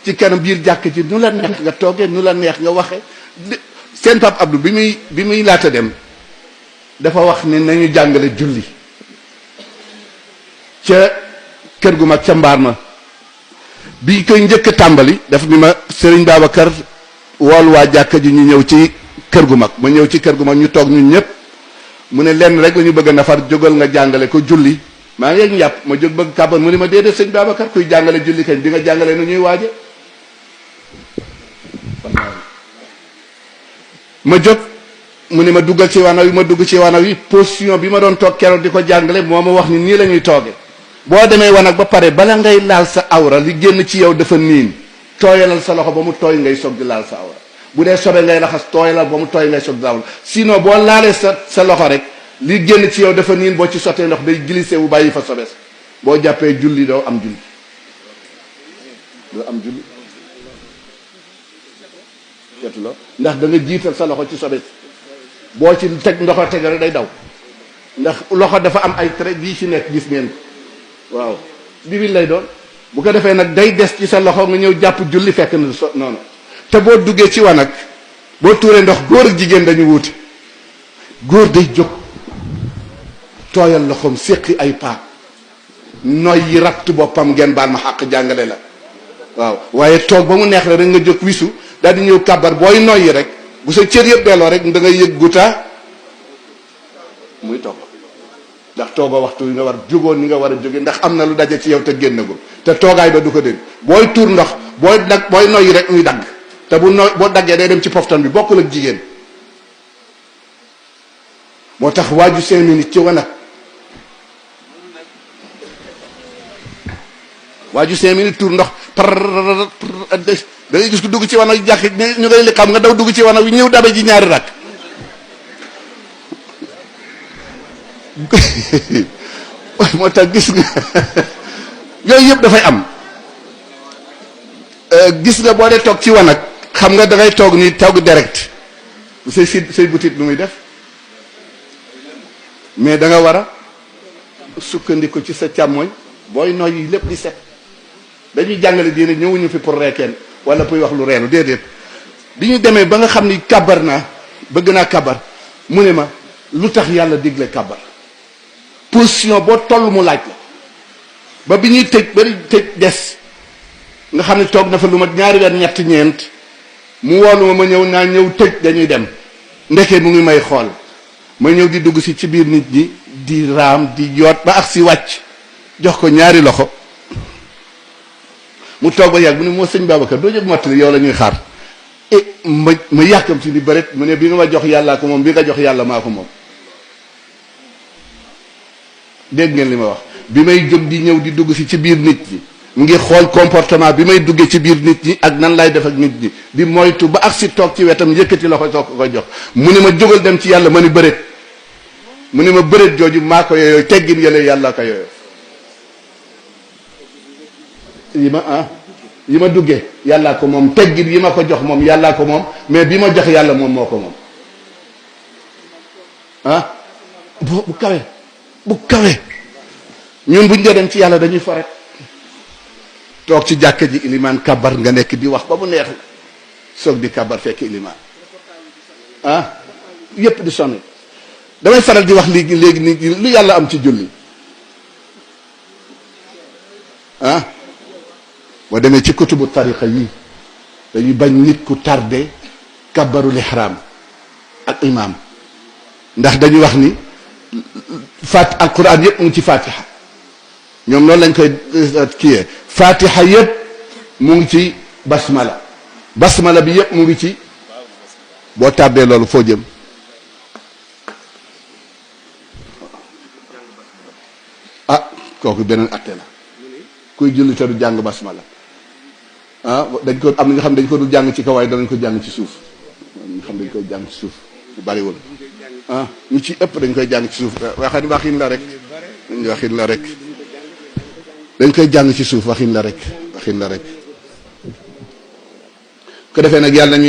ci kanam biir jàkk ci nu la neex nga toogee nu la neex nga waxe seen Pape Abdou bi muy laata dem dafa wax ne nañu jàngale julli ca kër gu mag ca mbaar ma bi koy njëkk a tàmbali daf ni ma Serigne Babacar wool waa jàkka ji ñu ñëw ci kër gu mag ma ñëw ci kër gu mag ñu toog ñun ñëpp mu ne lenn rek la ñu bëgg a nafar jógal nga jàngale ko julli maa ngi njàpp ma jóg bëgg kàbbar mu ne ma déedéet sëñ Babacar kuy jàngale julli kañ di nga jàngale nu ñuy waaje ma jóg mu ne ma duggal ci wanaw yi ma dugg ci wanaw yi position bi ma doon toog keroog di ko jàngale moo ma wax ni nii la ñuy tooge boo demee wanag ba pare bala ngay laal sa awra li génn ci yow dafa niin tooyalal sa loxo ba mu tooy ngay soog di laal sa awra bu dee sobe ngay raxas tooyalal ba mu tooy ngay soog di laal sinon boo laalee sa loxo rek li génn ci yow dafa niin boo ci sottee ndox day glissé wu bàyyi fa sobes boo jàppee julli doo am julli seetu la ndax da nga jiital sa loxo ci sobes boo ci teg ndoxo teg rek day daw ndax loxo dafa am ay trait bii ci nekk gis ngeen ko waaw bibil lay doon bu ko defee nag day des ci sa loxo nga ñëw jàpp julli fekk na noonu te boo duggee ci wanag boo tuuree ndox góor ak jigéen dañu wuute góor day jóg tooyal loxoom séqi ay paa noy yi ratt boppam ngeen baal ma xàq jàngale la waaw waaye toog ba mu neex la rek nga jóg wisu daal di ñëw kàbbar booy noyyi rek bu sa cër yëpp delloo rek da ngay yëg guta muy toog ndax toogoo waxtu yi nga war jógoon ni nga war a jóge ndax am na lu daje ci yow te génnagul te toogaay ba du ko dégg booy tuur ndox booy noyyi rek muy dagg te boo daggee day dem ci poftan bi bokkul ak jigéen moo tax waaju 5 minutes ci wanag waaju 5 minutes tuur ndox da ngay gis ku dugg ci wanag jàkk ñu ngay li xam nga daw dugg ci wanag wi ñëw dabe ji ñaari rak moo tax gis nga yooyu yëpp dafay am gis nga boo dee toog ci wanag xam nga dangay toog ni togg direct say butit lu muy def mais da nga war a sukkandiku ci sa càmmoñ booy noyyi lépp di set dañuy jàngale diine ñëwuñu fi pour reekeen wala puy wax lu reelu déedéet bi ñu demee ba nga xam ni kàbbar naa bëgg naa kàbbar mu ne ma lu tax yàlla digle kàbbar position boo toll mu laaj la ba bi ñuy tëj bari tëj des nga xam ne toog na fa lu mat 2 weer 3 ñeent mu woolu ma ñëw naa ñëw tëj dañuy dem ndeke mu ngi may xool ma ñëw di dugg si ci biir nit ñi di raam di yoot ba ak si wàcc jox ko 2 loxo mu toog ba yàgg mu ne moo sëñ Babacar doo jóg mottali yow la ñuy xaar ma yàkkam si ni bëret mu ne bi nga ma jox yàllaa ko moom bi nga jox yàlla maa ko moom dégg ngeen li ma wax bi may jóg di ñëw di dugg si ci biir nit ñi mu ngi xool comportement bi may duggee ci biir nit ñi ak nan lay def ak nit ñi di moytu ba ak si toog ci wetam yëkkati loxo soog ko jox mu ne ma jógal dem ci yàlla ma ni bëret mu ne ma bëret jooju maa ko yooyu teggin yële yàlla ko yooyu yi ma duggee yàllaa ko moom teggin yi ma ko jox moom yàllaa ko moom mais bi ma jox yàlla moom moo ko moom bu kawe ñun buñ dee dem ci yàlla dañuy foret toog ci jàkka ji ilimaan kabar nga nekk di wax ba mu neex soog di kabar fekk ilimaan yépp di sonn damay faral di wax léegi ni lu yàlla am ci julli boo demee ci kutubu tariqa yi dañuy bañ nit ku tardé kabarul ihram ak imam ndax dañuy wax ni alquran yëpp mu ngi ci fatiha ñoom noonu lañ koy kiyee fatiha yëpp mu ngi ci basmala bi yëpp mu ngi ci boo tardé loolu foo jëm kooku beneen atte la kuy julli te du jàng basmala dañ ko am na nga xam dañ ko du jàng ci kaw waaye danañ ko jàng ci suuf ñu xam dañ koy jàng ci suuf bu bariwul ñu ci ëpp dañ koy jàng ci suuf waxin la rek dañ koy jàng ci suuf waxin la rek ko defee nag yàlla